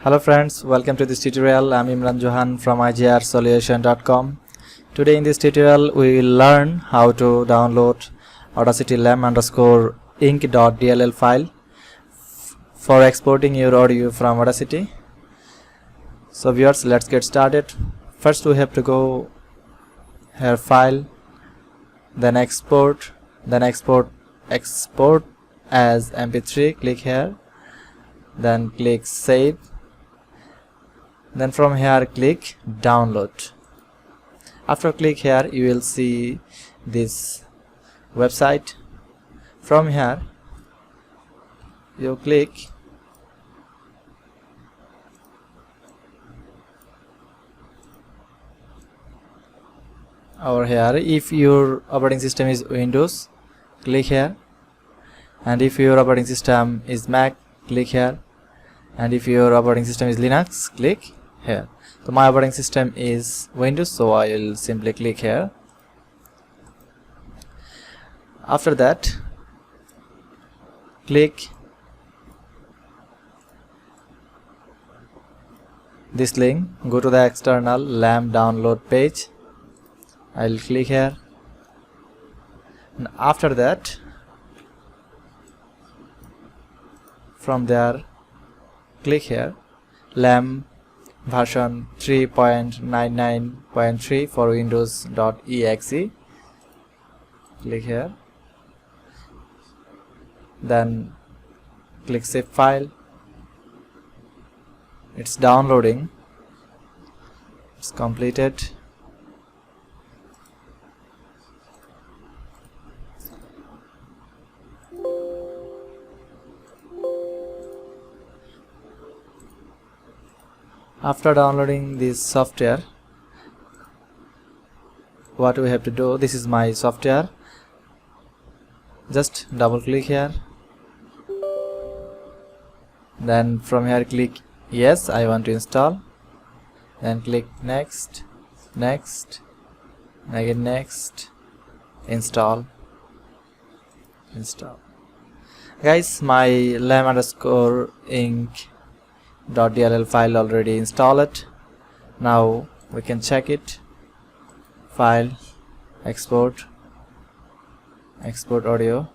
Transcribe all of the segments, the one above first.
Hello friends, welcome to this tutorial. I'm Imran Johan from igrsolution.com. Today in this tutorial we will learn how to download Audacity lamb_ink.dll file for exporting your audio from Audacity. So viewers, let's get started. First we have to go here, file, then export as mp3. Click here, then click save. Then from here click download. After click here you will see this website. From here you click over here. If your operating system is Windows, click here, and if your operating system is Mac, click here, and if your operating system is Linux, click here. So my operating system is Windows, so I will simply click here. After that click this link, go to the external LAMP download page. I will click here, and after that from there click here LAMP version 3.99.3 for windows.exe. Click here, then click save file. It's downloading, it's completed. After downloading this software, what we have to do, this is my software. Just double click here, then from here click yes, I want to install, then click next, again next, install. Guys, my lamp_ink.dll file already installed. Now we can check it. File, export audio.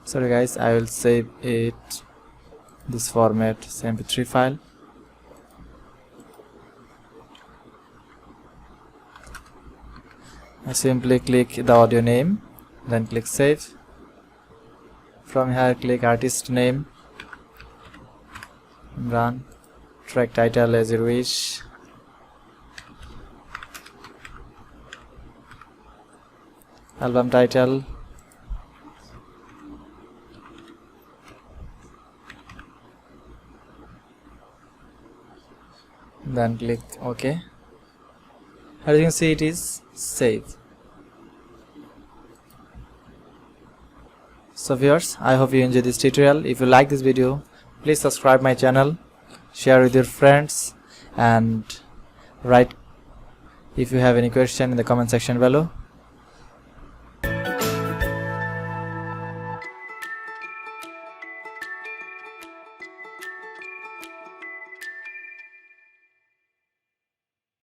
Sorry guys, I will save it this format, mp3 file. I simply click the audio name, then click save. From here click artist name, Imran, track title as you wish, album title, then click OK. As you can see, it is saved. So viewers, I hope you enjoyed this tutorial. If you like this video, please subscribe my channel, share with your friends, and write if you have any question in the comment section below.